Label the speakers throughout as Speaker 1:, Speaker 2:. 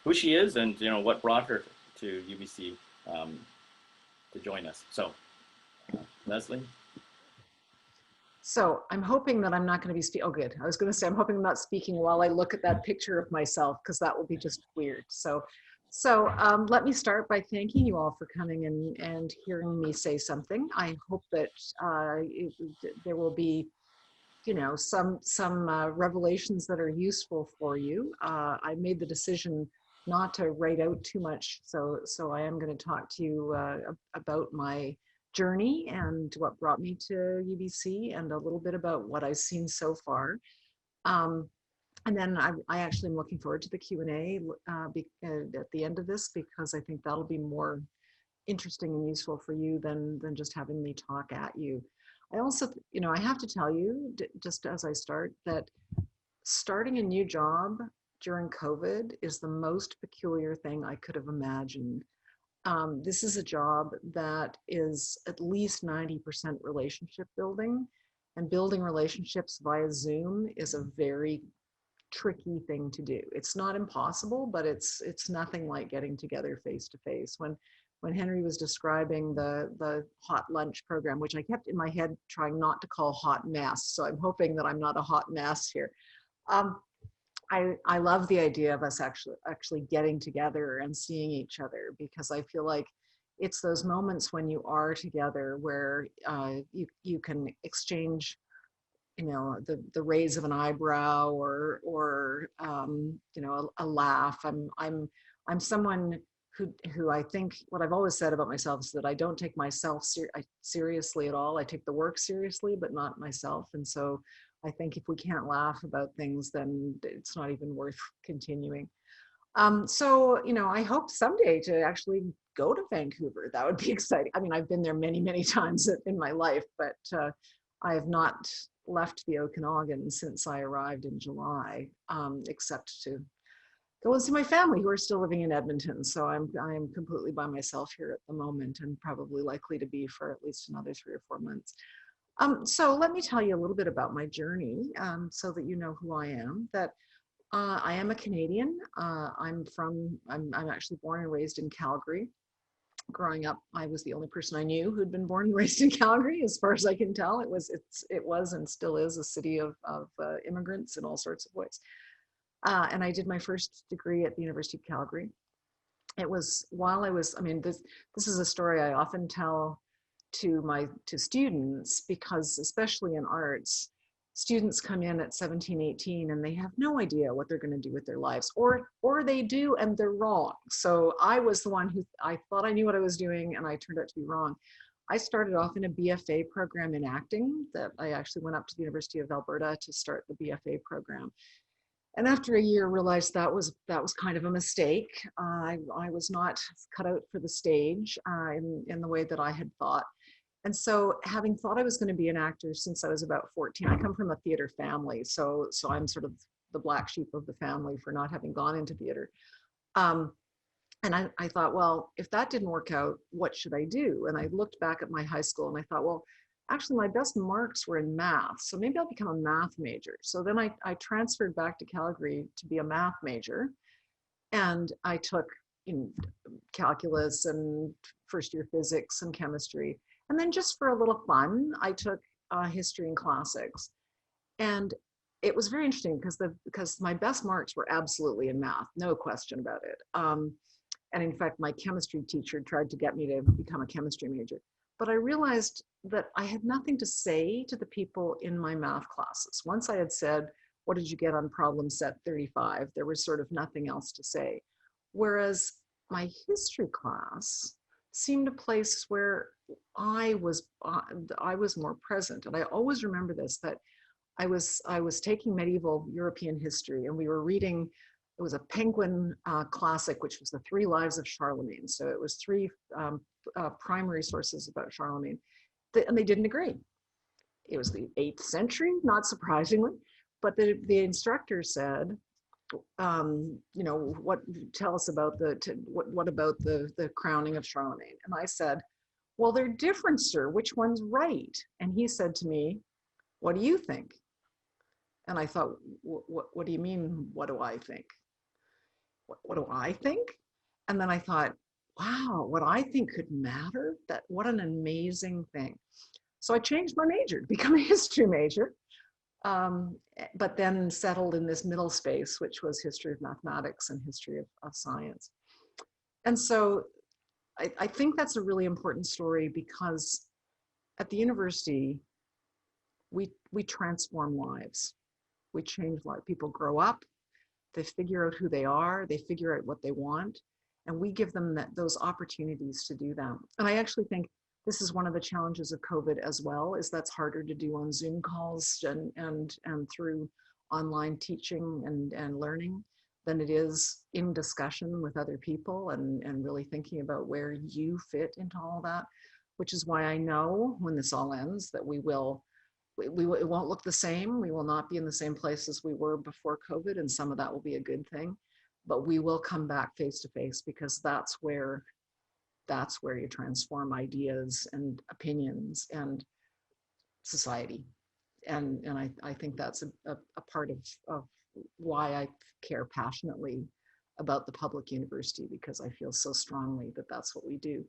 Speaker 1: who she is and what brought her to UBC to join us. So, Lesley.
Speaker 2: So I'm hoping that I'm not going to be speaking. Oh, good. I was going to say I'm hoping I'm not speaking while I look at that picture of myself, because that will be just weird. So let me start by thanking you all for coming and hearing me say something. I hope that there will be, some revelations that are useful for you. I made the decision not to write out too much, so I am going to talk to you about my journey and what brought me to UBC and a little bit about what I've seen so far. And then I actually am looking forward to the Q&A at the end of this, because I think that'll be more interesting and useful for you than just having me talk at you. I also, I have to tell you, just as I start, that starting a new job during COVID is the most peculiar thing I could have imagined. This is a job that is at least 90% relationship building, and building relationships via Zoom is a very tricky thing to do. It's not impossible, but it's nothing like getting together face to face. When Henry was describing the hot lunch program, which I kept in my head trying not to call hot mess, so I'm hoping that I'm not a hot mess here. I love the idea of us actually getting together and seeing each other, because I feel like it's those moments when you are together where you can exchange, the raise of an eyebrow or a laugh. I'm someone who I think, what I've always said about myself is that I don't take myself seriously at all. I take the work seriously, but not myself. And so I think if we can't laugh about things, then it's not even worth continuing. So, I hope someday to actually go to Vancouver. That would be exciting. I mean, I've been there many, many times in my life, but I have not left the Okanagan since I arrived in July, except to go and see my family who are still living in Edmonton. So I'm completely by myself here at the moment, and probably likely to be for at least another 3 or 4 months. So let me tell you a little bit about my journey, so that you know who I am. That I am a Canadian. I'm actually born and raised in Calgary. Growing up, I was the only person I knew who'd been born and raised in Calgary, as far as I can tell. It was and still is a city of immigrants in all sorts of ways. And I did my first degree at the University of Calgary. It was while I was, this is a story I often tell to students, because especially in arts, students come in at 17, 18, and they have no idea what they're going to do with their lives, or they do and they're wrong. So I was the one who, I thought I knew what I was doing, and I turned out to be wrong. I started off in a BFA program in acting. That I actually went up to the University of Alberta to start the BFA program. And after a year, realized that was kind of a mistake. I was not cut out for the stage in the way that I had thought. And so, having thought I was going to be an actor since I was about 14, I come from a theater family, so I'm sort of the black sheep of the family for not having gone into theater. And I thought, well, if that didn't work out, what should I do? And I looked back at my high school and I thought, well, actually my best marks were in math, so maybe I'll become a math major. So then I transferred back to Calgary to be a math major, and I took calculus and first year physics and chemistry. And then just for a little fun, I took history and classics. And it was very interesting because my best marks were absolutely in math, no question about it. And in fact, my chemistry teacher tried to get me to become a chemistry major. But I realized that I had nothing to say to the people in my math classes. Once I had said, what did you get on problem set 35? There was sort of nothing else to say. Whereas my history class seemed a place where I was more present. And I always remember this, that I was taking medieval European history, and we were reading, it was a Penguin classic, which was the 3 Lives of Charlemagne. So it was 3 primary sources about Charlemagne, and they didn't agree. It was the 8th century, not surprisingly, but the instructor said, tell us about what about the crowning of Charlemagne? And I said, well, they're different, sir. Which one's right? And he said to me, what do you think? And I thought, what do you mean, what do I think? what do I think? And then I thought, wow, what I think could matter? What an amazing thing. So I changed my major to become a history major, but then settled in this middle space, which was history of mathematics and history of science. And so I think that's a really important story because at the university, we transform lives. We change lives. People grow up, they figure out who they are, they figure out what they want, and we give them those opportunities to do that. And I actually think this is one of the challenges of COVID as well, is that's harder to do on Zoom calls and through online teaching and learning than it is in discussion with other people and really thinking about where you fit into all that, which is why I know when this all ends that it won't look the same. We will not be in the same place as we were before COVID, and some of that will be a good thing, but we will come back face to face because that's where you transform ideas and opinions and society. And I think that's a part of why I care passionately about the public university, because I feel so strongly that that's what we do.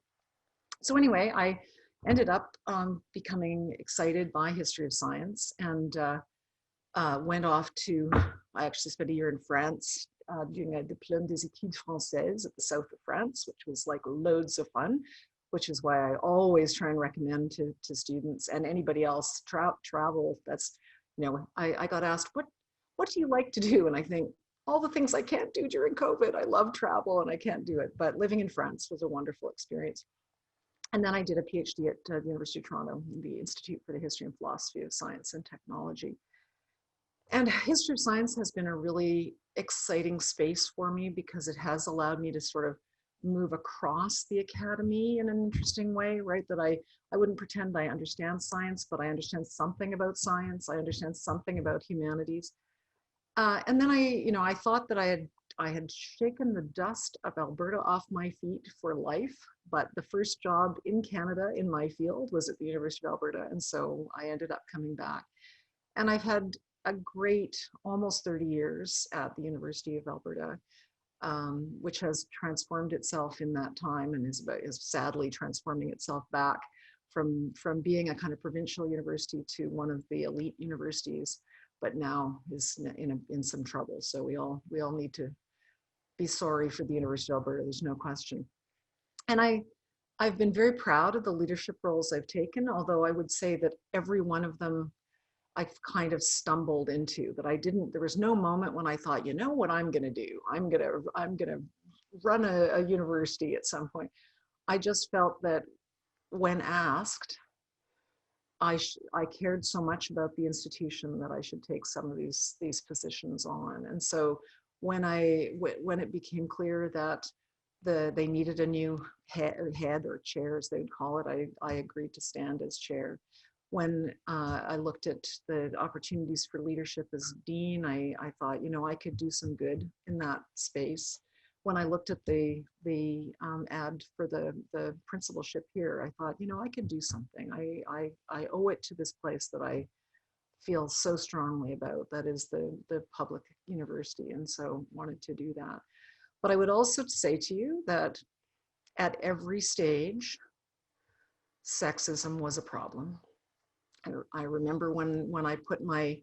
Speaker 2: So anyway, I ended up becoming excited by history of science and went off to, I actually spent a year in France doing a diplôme des études françaises at the south of France, which was like loads of fun, which is why I always try and recommend to students and anybody else, travel. That's, I got asked, what do you like to do? And I think all the things I can't do during COVID. I love travel and I can't do it, but living in France was a wonderful experience. And then I did a PhD at the University of Toronto, the Institute for the History and Philosophy of Science and Technology. And history of science has been a really exciting space for me because it has allowed me to sort of move across the academy in an interesting way, right? That I wouldn't pretend I understand science, but I understand something about science. I understand something about humanities. And then I thought that I had shaken the dust of Alberta off my feet for life, but the first job in Canada in my field was at the University of Alberta. And so I ended up coming back. And I've had a great almost 30 years at the University of Alberta, which has transformed itself in that time and is sadly transforming itself back from being a kind of provincial university to one of the elite universities, but now is in some trouble. So we all need to be sorry for the University of Alberta, there's no question. And I've been very proud of the leadership roles I've taken, although I would say that every one of them I've kind of stumbled into, that there was no moment when I thought, you know what I'm gonna do? I'm gonna run a university at some point. I just felt that when asked, I cared so much about the institution that I should take some of these positions on. And so when it became clear that they needed a new head or chair, as they would call it, I agreed to stand as chair. When I looked at the opportunities for leadership as dean, I thought, I could do some good in that space. When I looked at the ad for the principalship here, I thought, I could do something. I owe it to this place that I feel so strongly about, that is the public university, and so wanted to do that. But I would also say to you that at every stage, sexism was a problem. I remember when I put my,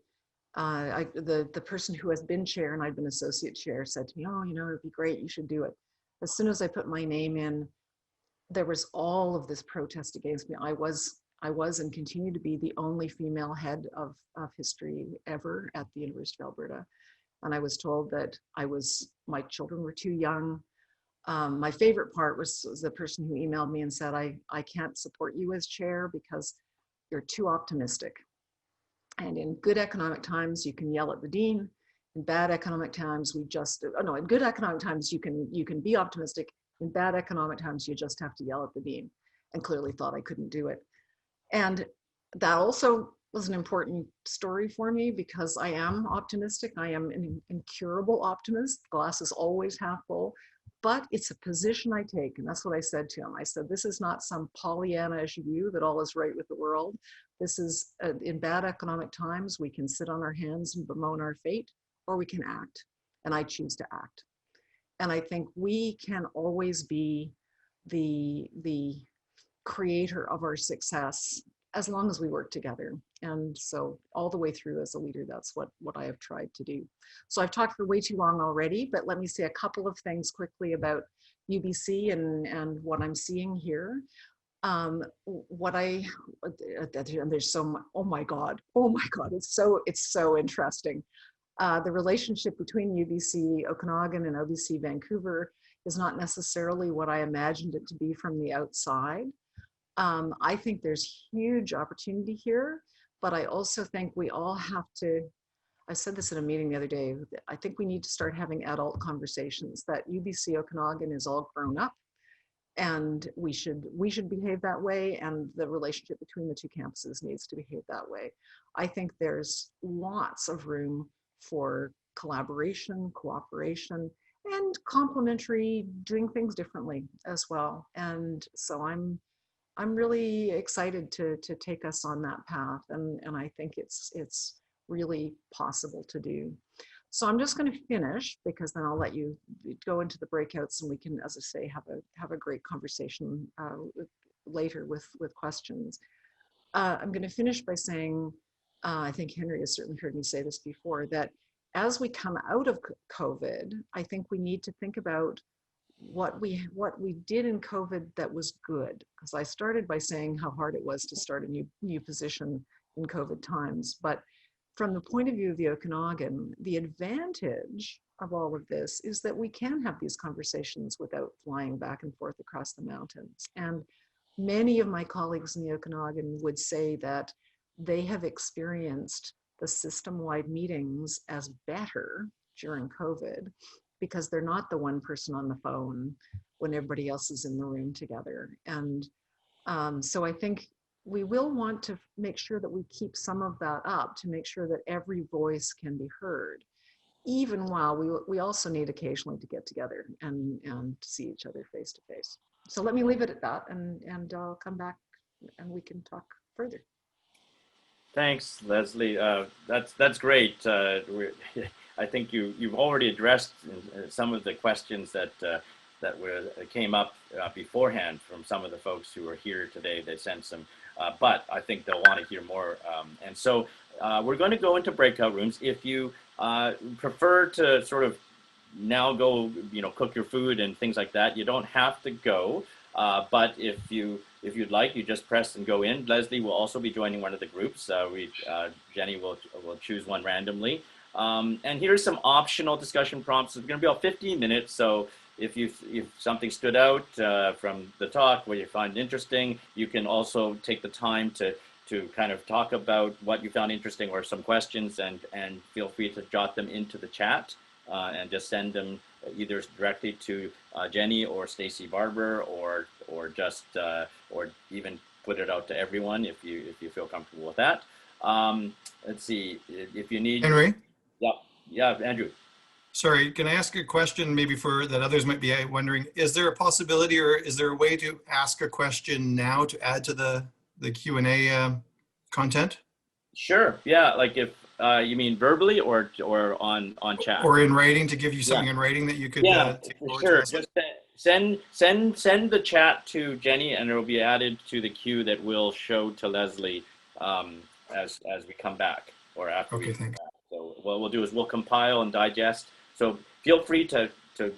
Speaker 2: the person who has been chair and I'd been associate chair said to me, oh, it'd be great, you should do it. As soon as I put my name in, there was all of this protest against me. I was and continue to be the only female head of history ever at the University of Alberta. And I was told that my children were too young. My favorite part was the person who emailed me and said, I can't support you as chair because you're too optimistic. And in good economic times, you can yell at the dean. In bad economic times, in good economic times, you can be optimistic. In bad economic times, you just have to yell at the dean, and clearly thought I couldn't do it. And that also was an important story for me because I am optimistic. I am an incurable optimist. The glass is always half full, but it's a position I take. And that's what I said to him. I said, this is not some Pollyanna-ish view that all is right with the world. This is, in bad economic times, we can sit on our hands and bemoan our fate, or we can act. And I choose to act. And I think we can always be the creator of our success as long as we work together. And so all the way through as a leader, that's what I have tried to do. So I've talked for way too long already, but let me say a couple of things quickly about UBC and what I'm seeing here. What I, there's so much, oh my God, it's so interesting. The relationship between UBC Okanagan and OBC Vancouver is not necessarily what I imagined it to be from the outside. I think there's huge opportunity here, but I also think we all have to, I said this in a meeting the other day, I think we need to start having adult conversations that UBC Okanagan is all grown up and we should behave that way, and the relationship between the two campuses needs to behave that way. I think there's lots of room for collaboration, cooperation, and complementary, doing things differently as well. And so I'm really excited to take us on that path, and I think it's really possible to do. So I'm just going to finish, because then I'll let you go into the breakouts and we can, as I say, have a great conversation later with questions. I'm going to finish by saying, I think Henry has certainly heard me say this before, that as we come out of COVID, I think we need to think about what we did in COVID that was good. Because I started by saying how hard it was to start a new position in COVID times, but from the point of view of the Okanagan, the advantage of all of this is that we can have these conversations without flying back and forth across the mountains. And many of my colleagues in the Okanagan would say that they have experienced the system-wide meetings as better during COVID, because they're not the one person on the phone when everybody else is in the room together. And so I think we will want to make sure that we keep some of that up, to make sure that every voice can be heard, even while we also need occasionally to get together and see each other face to face. So let me leave it at that, and I'll come back and we can talk further.
Speaker 1: Thanks, Lesley. That's great. I think you've already addressed some of the questions that came up beforehand from some of the folks who are here today. They sent some, but I think they'll want to hear more. And so we're going to go into breakout rooms. If you prefer to sort of now go, cook your food and things like that, you don't have to go. But if you'd like, you just press and go in. Lesley will also be joining one of the groups. Jenny will choose one randomly. And here's some optional discussion prompts. It's going to be about 15 minutes. So if something stood out from the talk, what you find interesting, you can also take the time to kind of talk about what you found interesting or some questions, and feel free to jot them into the chat and just send them either directly to Jenny or Stacy Barber, or just or even put it out to everyone if you feel comfortable with that. Let's see, if you need
Speaker 3: Henry.
Speaker 1: Yeah, Andrew.
Speaker 3: Sorry, can I ask a question maybe for that others might be wondering? Is there a possibility, or is there a way to ask a question now to add to the Q&A content?
Speaker 1: Sure. Yeah, like if you mean verbally or on chat,
Speaker 3: or in writing, to give you something in writing that you could take
Speaker 1: for sure. Just send the chat to Jenny, and it will be added to the queue that we'll show to Lesley as we come back, or after.
Speaker 3: Okay, thanks.
Speaker 1: So what we'll do is we'll compile and digest. So feel free to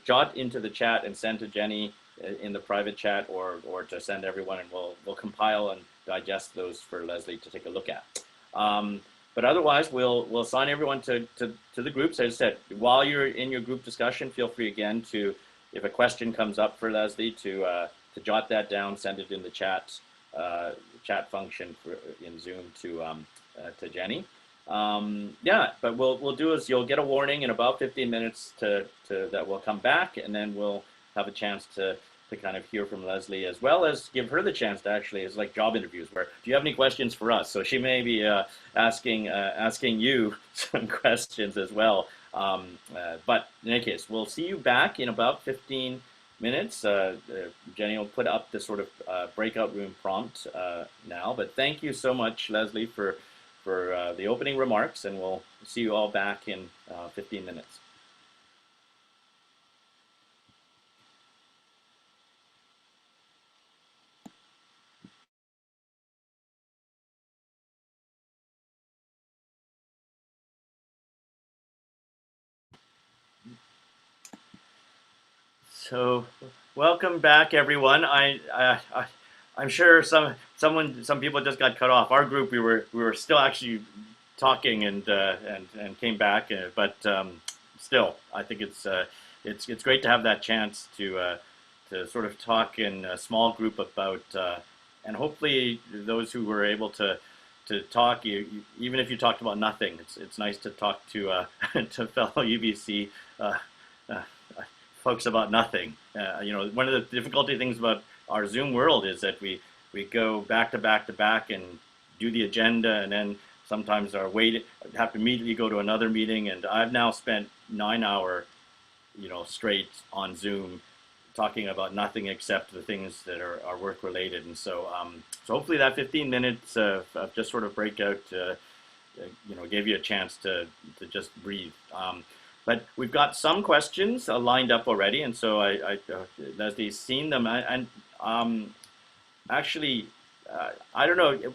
Speaker 1: jot into the chat and send to Jenny in the private chat, or to send everyone, and we'll compile and digest those for Lesley to take a look at. But otherwise, we'll assign everyone to the groups. As I said, while you're in your group discussion, feel free again to, if a question comes up for Lesley, to jot that down, send it in the chat function in Zoom to Jenny. But we'll do is you'll get a warning in about 15 minutes that we'll come back, and then we'll have a chance to kind of hear from Lesley, as well as give her the chance to actually, it's like job interviews where, do you have any questions for us? So she may be asking you some questions as well. But in any case, we'll see you back in about 15 minutes. Jenny will put up the sort of breakout room prompt now. But thank you so much, Lesley, for the opening remarks, and we'll see you all back in 15 minutes. So, welcome back, everyone. I'm sure some people just got cut off. Our group, we were still actually talking and came back, but still, I think it's great to have that chance to sort of talk in a small group about and hopefully those who were able to talk, even if you talked about nothing, it's nice to talk to to fellow UBC. Uh, Folks about nothing. One of the difficulty things about our Zoom world is that we go back to back to back and do the agenda, and then sometimes have to immediately go to another meeting. And I've now spent 9 hour, straight on Zoom, talking about nothing except the things that are work related. And so hopefully that 15 minutes of just sort of breakout, gave you a chance to just breathe. But we've got some questions lined up already, and so Leslie's seen them. Actually, I don't know.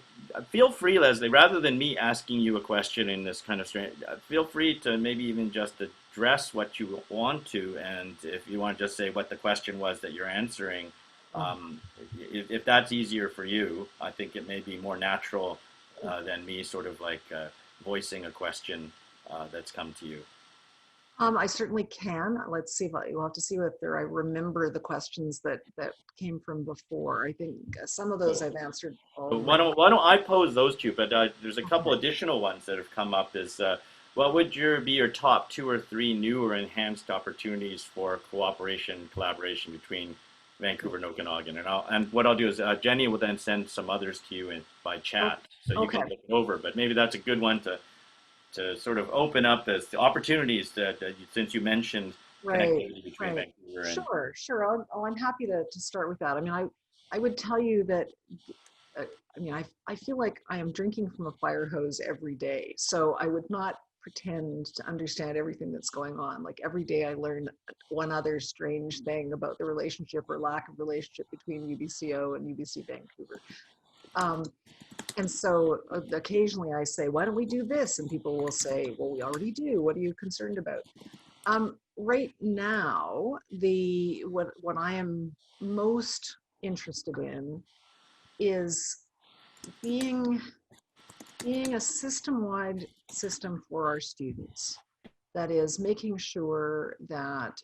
Speaker 1: Feel free, Lesley, rather than me asking you a question in this kind of strange, feel free to maybe even just address what you want to, and if you want to just say what the question was that you're answering, if that's easier for you, I think it may be more natural than me sort of like voicing a question that's come to you.
Speaker 2: I certainly can. Let's see if you'll have to see whether I remember the questions that came from before. I think some of those I've answered already.
Speaker 1: Why don't I pose those two? But there's a couple additional ones that have come up. What would be your top 2 or 3 new or enhanced opportunities for collaboration between Vancouver and Okanagan? And what I'll do is Jenny will then send some others to you by chat, so you can look it over. But maybe that's a good one to sort of open up as the opportunities since you mentioned connectivity between Vancouver and...
Speaker 2: Sure. I'm happy to start with that. I mean, I would tell you that, I feel like I am drinking from a fire hose every day. So I would not pretend to understand everything that's going on. Like every day I learn one other strange thing about the relationship or lack of relationship between UBCO and UBC Vancouver. And so occasionally I say, why don't we do this? And people will say, well, we already do. What are you concerned about? Right now, what I am most interested in is being a system-wide system for our students. That is making sure that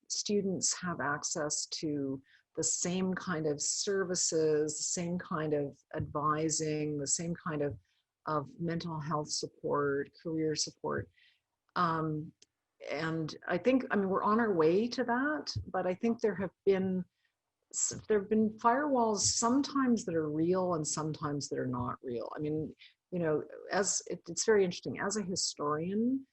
Speaker 2: students have access to the same kind of services, the same kind of advising, the same kind of mental health support, career support. And I think, we're on our way to that, but I think there have been firewalls sometimes that are real and sometimes that are not real. It's very interesting. As a historian,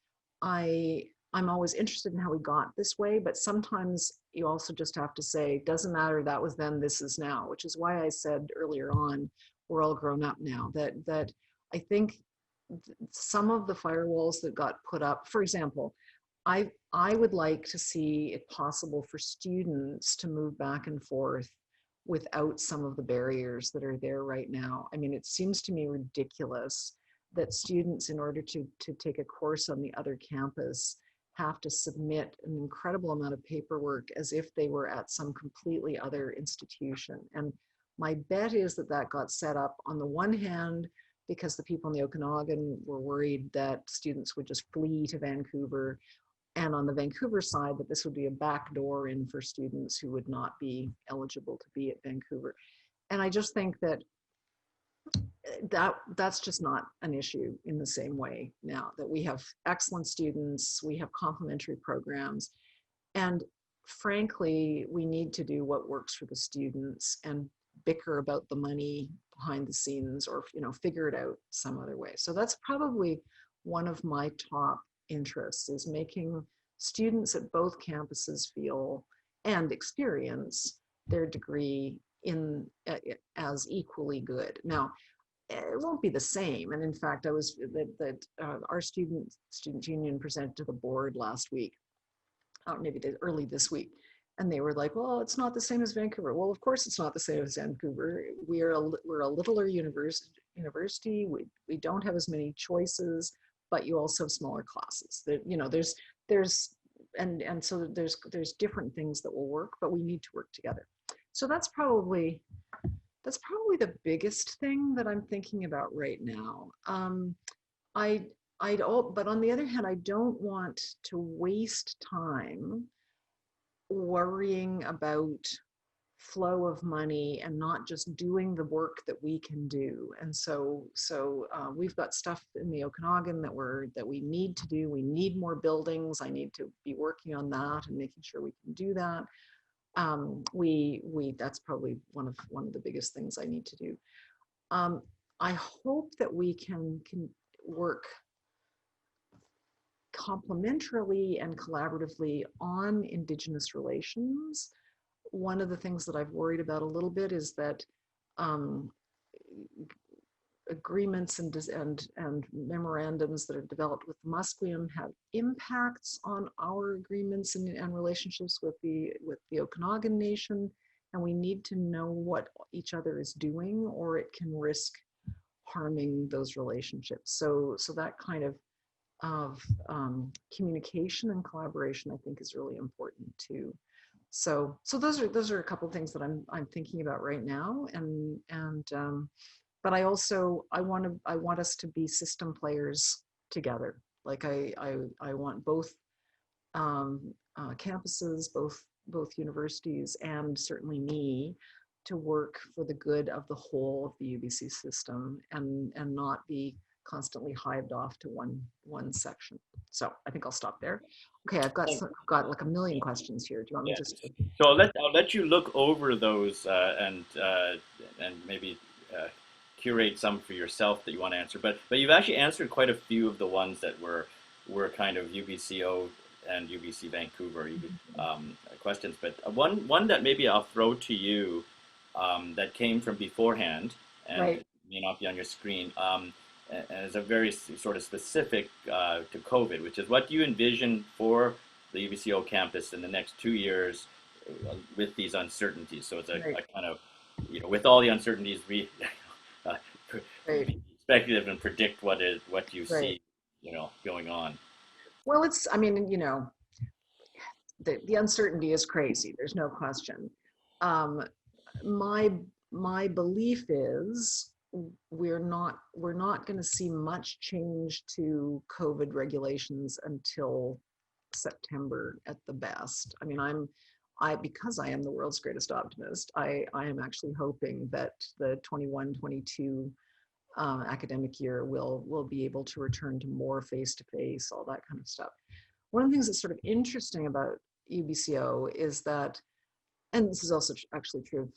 Speaker 2: I'm always interested in how we got this way, but sometimes you also just have to say, doesn't matter, that was then, this is now, which is why I said earlier on, we're all grown up now, that I think some of the firewalls that got put up, for example, I would like to see it possible for students to move back and forth without some of the barriers that are there right now. It seems to me ridiculous that students, in order to take a course on the other campus, have to submit an incredible amount of paperwork as if they were at some completely other institution. And my bet is that got set up on the one hand because the people in the Okanagan were worried that students would just flee to Vancouver, and on the Vancouver side that this would be a backdoor in for students who would not be eligible to be at Vancouver. And I just think that's just not an issue in the same way now that we have excellent students, we have complementary programs, and frankly, we need to do what works for the students and bicker about the money behind the scenes, or figure it out some other way. So that's probably one of my top interests, is making students at both campuses feel and experience their degree as equally good. Now, it won't be the same. And in fact, our student union presented to the board last week, maybe early this week, and they were like, well, it's not the same as Vancouver. Well, of course it's not the same as Vancouver. We're a littler university. We don't have as many choices, but you also have smaller classes. There's and so there's different things that will work, but we need to work together. So that's probably the biggest thing that I'm thinking about right now. But on the other hand, I don't want to waste time worrying about flow of money and not just doing the work that we can do. And so we've got stuff in the Okanagan that we need to do. We need more buildings. I need to be working on that and making sure we can do that. That's probably one of the biggest things I need to do. I hope that we can work complementarily and collaboratively on Indigenous relations. One of the things that I've worried about a little bit is that agreements and memorandums that are developed with Musqueam have impacts on our agreements and relationships with the Okanagan Nation, and we need to know what each other is doing, or it can risk harming those relationships. So that kind of communication and collaboration, I think, is really important too. So those are a couple of things that I'm thinking about right now, but I want us to be system players together. Like I want both campuses, both universities, and certainly me to work for the good of the whole of the UBC system and not be constantly hived off to one section. So I think I'll stop there. Okay, I've got like a million questions here. Do you want me just to?
Speaker 1: So I'll let you look over those and maybe curate some for yourself that you want to answer. But you've actually answered quite a few of the ones that were kind of UBCO and UBC Vancouver questions. But one that maybe I'll throw to you that came from beforehand and
Speaker 2: Right.
Speaker 1: may not be on your screen. And is a very sort of specific to COVID, which is what do you envision for the UBCO campus in the next 2 years with these uncertainties? So it's a kind of, with all the uncertainties, we be speculative and predict what you see, going on.
Speaker 2: Well, I mean, the uncertainty is crazy. There's no question. My belief is we're not going to see much change to COVID regulations until September at the best. I mean, because I am the world's greatest optimist, I am actually hoping that the 21-22 academic year will be able to return to more face-to-face, all that kind of stuff. One of the things that's sort of interesting about UBCO is that, and this is also actually true of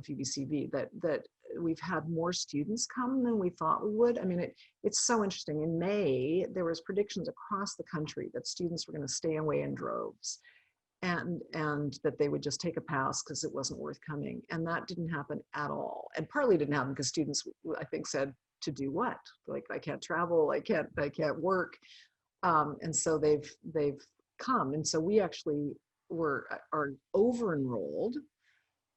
Speaker 2: UBCV, that we've had more students come than we thought we would. I mean, it's so interesting. In May, there was predictions across the country that students were going to stay away in droves, and that they would just take a pass because it wasn't worth coming. And that didn't happen at all. And partly didn't happen because students, I think, said, to do what? Like, I can't travel, I can't work. And so they've come. And so we actually are over enrolled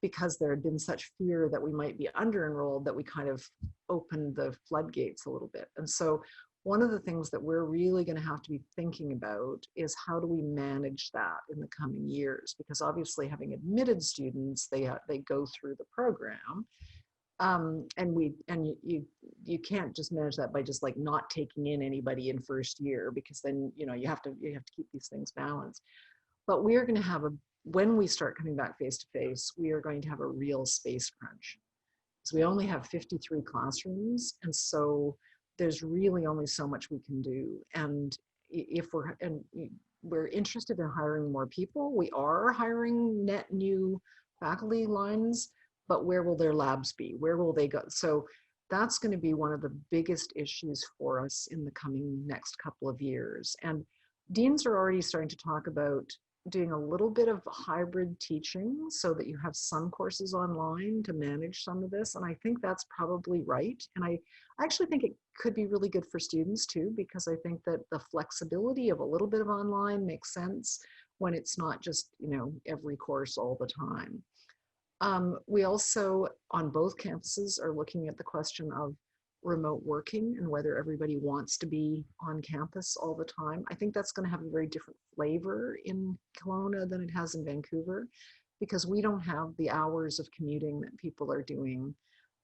Speaker 2: because there had been such fear that we might be under enrolled that we kind of opened the floodgates a little bit. And so one of the things that we're really going to have to be thinking about is how do we manage that in the coming years? Because obviously having admitted students, they go through the program. And you can't just manage that by just like not taking in anybody in first year, because then, you have to keep these things balanced. But we are going to have when we start coming back face to face, we are going to have a real space crunch. So we only have 53 classrooms. And so there's really only so much we can do. And if we're interested in hiring more people, we are hiring net new faculty lines, but where will their labs be? Where will they go? So that's going to be one of the biggest issues for us in the coming next couple of years. And deans are already starting to talk about doing a little bit of hybrid teaching so that you have some courses online to manage some of this. And I think that's probably right. And I actually think it could be really good for students too, because I think that the flexibility of a little bit of online makes sense when it's not just, every course all the time. We also, on both campuses, are looking at the question of remote working and whether everybody wants to be on campus all the time. I think that's going to have a very different flavor in Kelowna than it has in Vancouver, because we don't have the hours of commuting that people are doing.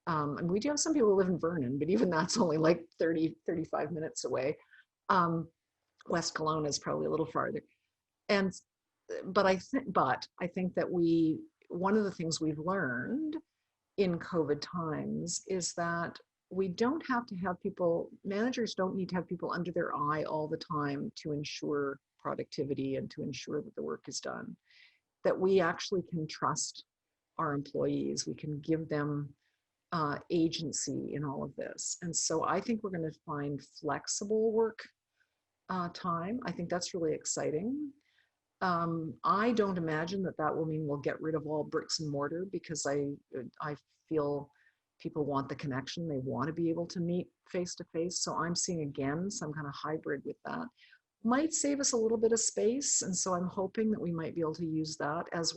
Speaker 2: And we do have some people who live in Vernon, but even that's only like 30, 35 minutes away. West Kelowna is probably a little farther. And but I think that one of the things we've learned in COVID times is that we don't have to have people, managers don't need to have people under their eye all the time to ensure productivity and to ensure that the work is done. That we actually can trust our employees. We can give them agency in all of this. And so I think we're going to find flexible work time. I think that's really exciting. I don't imagine that will mean we'll get rid of all bricks and mortar, because I feel people want the connection. They want to be able to meet face to face. So I'm seeing again some kind of hybrid with that. Might save us a little bit of space, and so I'm hoping that we might be able to use that as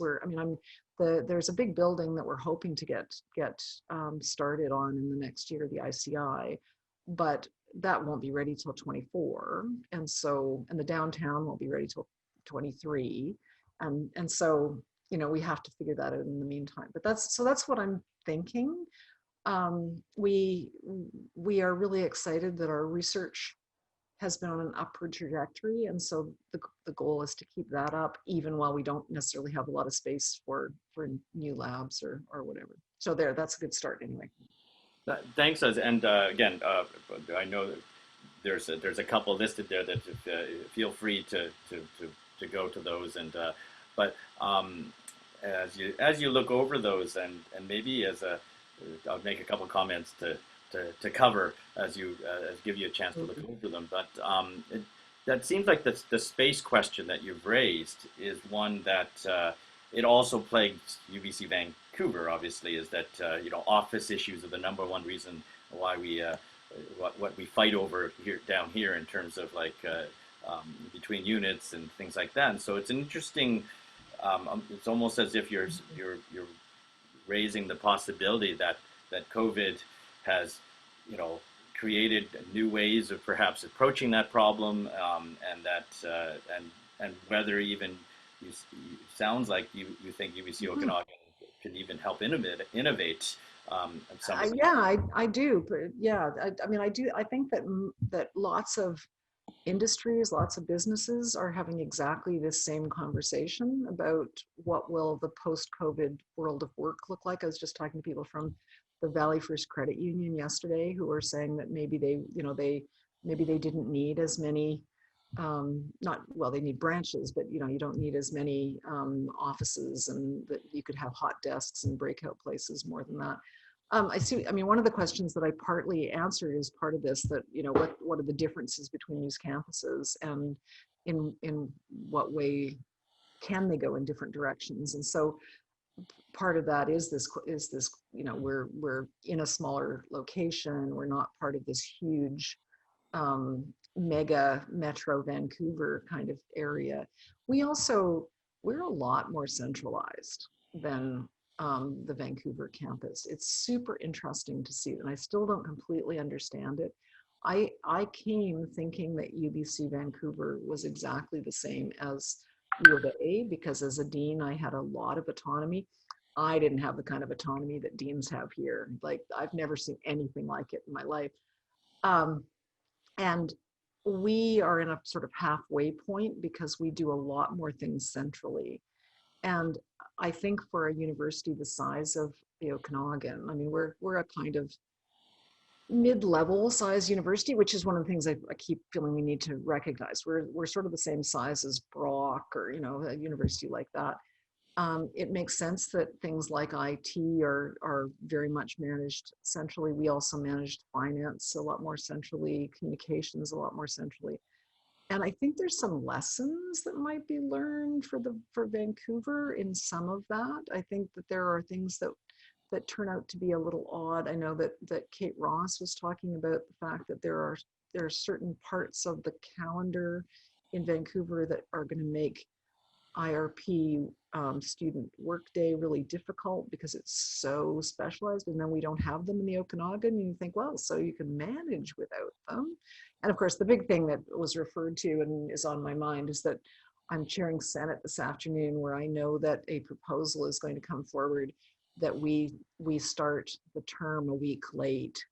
Speaker 2: there's a big building that we're hoping to get started on in the next year, the ICI, but that won't be ready till 24, and the downtown won't be ready till 23, and so we have to figure that out in the meantime. But that's what I'm thinking. We are really excited that our research has been on an upward trajectory, and so the goal is to keep that up, even while we don't necessarily have a lot of space for new labs or whatever. So that's a good start anyway.
Speaker 1: Thanks, and again, I know that there's a couple listed there that feel free to go to those, and but as you look over those, and maybe I'll make a couple comments to cover as give you a chance to look over them. But that seems like the space question that you've raised is one that it also plagues UBC Vancouver. Obviously, is that office issues are the number one reason why we what we fight over down here in terms of between units and things like that. And so it's an interesting. It's almost as if you're raising the possibility that COVID has, created new ways of perhaps approaching that problem, and that and whether even sounds like you think UBC Okanagan can even help innovate.
Speaker 2: I do. But yeah, I do. I think that lots of industries, lots of businesses are having exactly this same conversation about what will the post-COVID world of work look like. I was just talking to people from the Valley First Credit Union yesterday who were saying that maybe they didn't need as many, they need branches, but you don't need as many offices, and that you could have hot desks and breakout places more than that. One of the questions that I partly answered is part of this, that, what are the differences between these campuses, and in what way can they go in different directions? And so part of that is this, we're in a smaller location. We're not part of this huge mega metro Vancouver kind of area. We're a lot more centralized than the Vancouver campus. It's super interesting to see, and I still don't completely understand it. I came thinking that UBC Vancouver was exactly the same as U of A, because as a dean, I had a lot of autonomy. I didn't have the kind of autonomy that deans have here. Like, I've never seen anything like it in my life. And we are in a sort of halfway point, because we do a lot more things centrally. And I think for a university the size of the Okanagan, we're a kind of mid-level size university, which is one of the things I keep feeling we need to recognize. We're sort of the same size as Brock, or a university like that. It makes sense that things like IT are very much managed centrally. We also managed finance a lot more centrally, communications a lot more centrally. And I think there's some lessons that might be learned for Vancouver in some of that. I think that there are things that turn out to be a little odd. I know that Kate Ross was talking about the fact that there are certain parts of the calendar in Vancouver that are going to make IRP student workday really difficult because it's so specialized, and then we don't have them in the Okanagan, and you think, well, so you can manage without them. And of course, the big thing that was referred to and is on my mind is that I'm chairing Senate this afternoon, where I know that a proposal is going to come forward that we start the term a week late.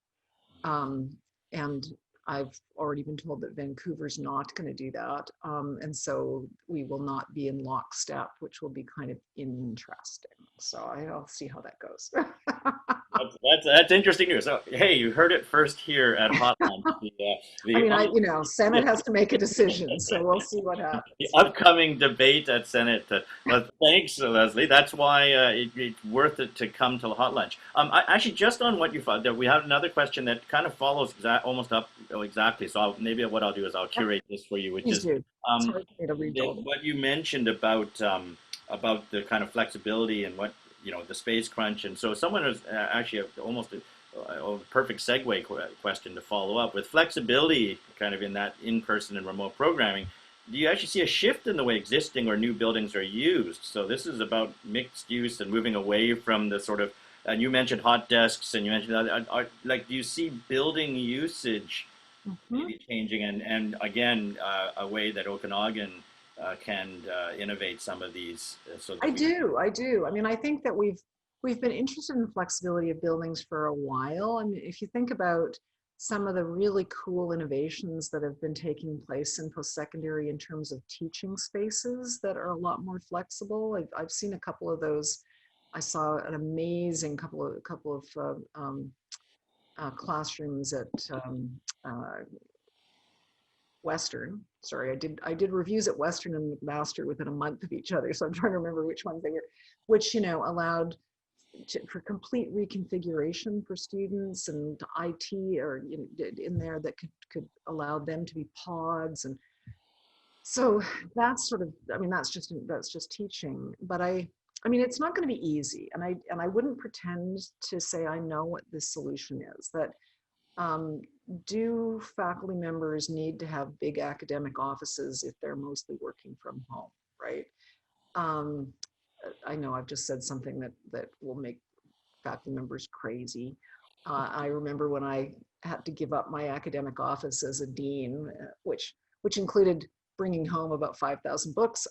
Speaker 2: And I've already been told that Vancouver's not going to do that. And so we will not be in lockstep, which will be kind of interesting. So I'll see how that goes.
Speaker 1: That's interesting news. So, hey, you heard it first here at Hotline.
Speaker 2: Senate has to make a decision, so we'll see what happens.
Speaker 1: The upcoming debate at Senate. But thanks, Lesley. That's why it's worth it to come to Hot Lunch. Actually, just on what you thought, that we have another question that kind of follows almost up exactly. So maybe what I'll do is I'll curate this for you, which is what you mentioned about the kind of flexibility and what, the space crunch. And so someone was actually almost a perfect segue question to follow up with flexibility kind of in that in-person and remote programming. Do you actually see a shift in the way existing or new buildings are used? So this is about mixed use and moving away from the sort of, and you mentioned hot desks, and you mentioned, do you see building usage maybe changing, and again, a way that Okanagan can innovate some of these? I
Speaker 2: do. I mean, I think that we've been interested in the flexibility of buildings for a while. I mean, if you think about some of the really cool innovations that have been taking place in post-secondary in terms of teaching spaces that are a lot more flexible. I've seen a couple of those. I saw an amazing couple of classrooms at Western. Sorry, I did reviews at Western and McMaster within a month of each other, so I'm trying to remember which ones they were, which allowed for complete reconfiguration for students, and IT or in there that could allow them to be pods. And so that's sort of, I mean, that's just teaching. But I mean, it's not going to be easy, and I wouldn't pretend to say I know what the solution is. That do faculty members need to have big academic offices if they're mostly working from home, right? I know I've just said something that will make faculty members crazy. I remember when I had to give up my academic office as a dean, which included bringing home about 5,000 books,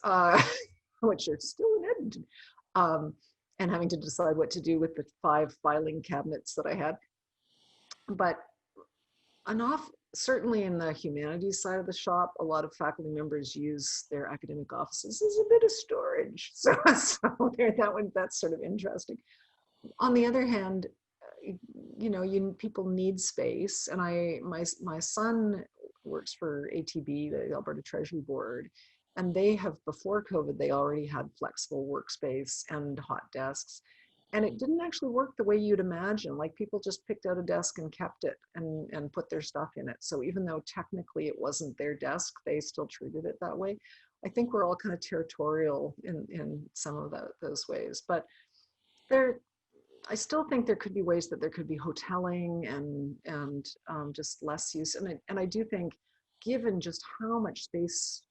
Speaker 2: which are still in Edmonton, and having to decide what to do with the 5 filing cabinets that I had. But certainly in the humanities side of the shop, a lot of faculty members use their academic offices as a bit of storage. So that's sort of interesting. On the other hand, people need space, and my son works for ATB, the Alberta Treasury Board, and they have, before COVID, they already had flexible workspace and hot desks. And it didn't actually work the way you'd imagine. Like, people just picked out a desk and kept it and put their stuff in it. So even though technically it wasn't their desk, they still treated it that way. I think we're all kind of territorial in some of those ways. But I still think there could be ways that there could be hoteling and just less use. And I do think, given just how much space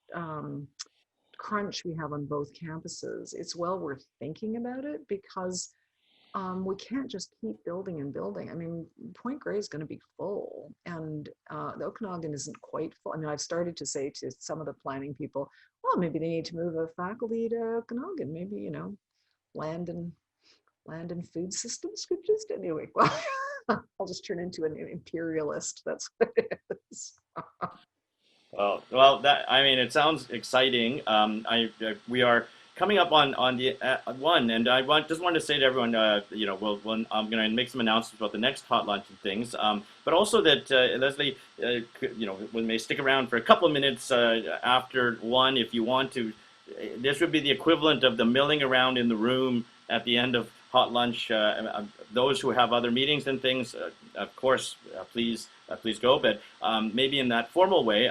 Speaker 2: crunch we have on both campuses, it's well worth thinking about it, because we can't just keep building and building. I mean, Point Grey is going to be full, and the Okanagan isn't quite full. I mean, I've started to say to some of the planning people, well, maybe they need to move a faculty to Okanagan. Maybe, land and food systems could just, anyway. Well, I'll just turn into an imperialist. That's what it is.
Speaker 1: Well, it sounds exciting. We are coming up on the one, and just wanted to say to everyone, I'm going to make some announcements about the next hot lunch and things, but also that Lesley, we may stick around for a couple of minutes after one if you want to. This would be the equivalent of the milling around in the room at the end of hot lunch. Those who have other meetings and things, of course, please go. But maybe in that formal way,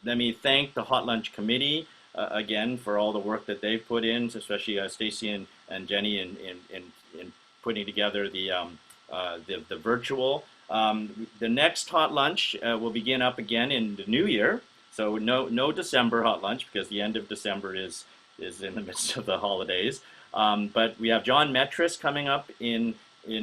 Speaker 1: let me thank the Hot Lunch Committee again for all the work that they've put in, especially Stacy and Jenny in putting together the virtual. The next hot lunch will begin up again in the new year. So no December hot lunch, because the end of December is is in the midst of the holidays. But we have John Metris coming up in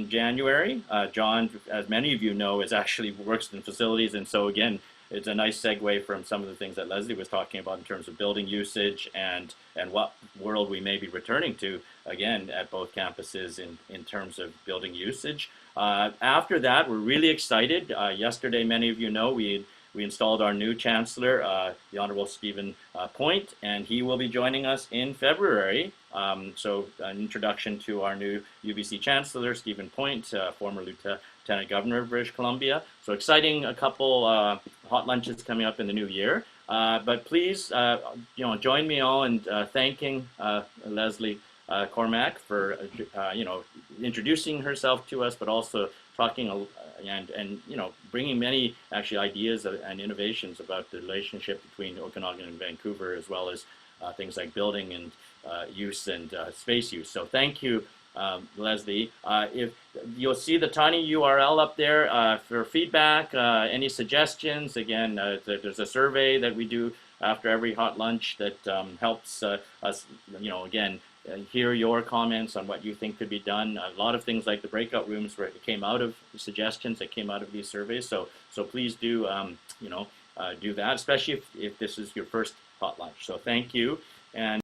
Speaker 1: January. John, as many of you know, is actually works in facilities, and so again, it's a nice segue from some of the things that Lesley was talking about in terms of building usage and what world we may be returning to again at both campuses in terms of building usage. After that, we're really excited. Yesterday, many of you know, we installed our new chancellor, the Honorable Stephen Point, and he will be joining us in February. So an introduction to our new UBC chancellor, Stephen Point, former Lieutenant Governor of British Columbia. So exciting, a couple hot lunches coming up in the new year. But please, join me all in thanking Lesley Cormack for, introducing herself to us, but also talking and bringing many actually ideas and innovations about the relationship between Okanagan and Vancouver, as well as things like building and use and space use. So thank you, Lesley. If you'll see the tiny URL up there for feedback, any suggestions. Again, there's a survey that we do after every hot lunch that helps us, again, hear your comments on what you think could be done. A lot of things like the breakout rooms where it came out of suggestions that came out of these surveys. So please do, do that, especially if this is your first hot lunch. So thank you. And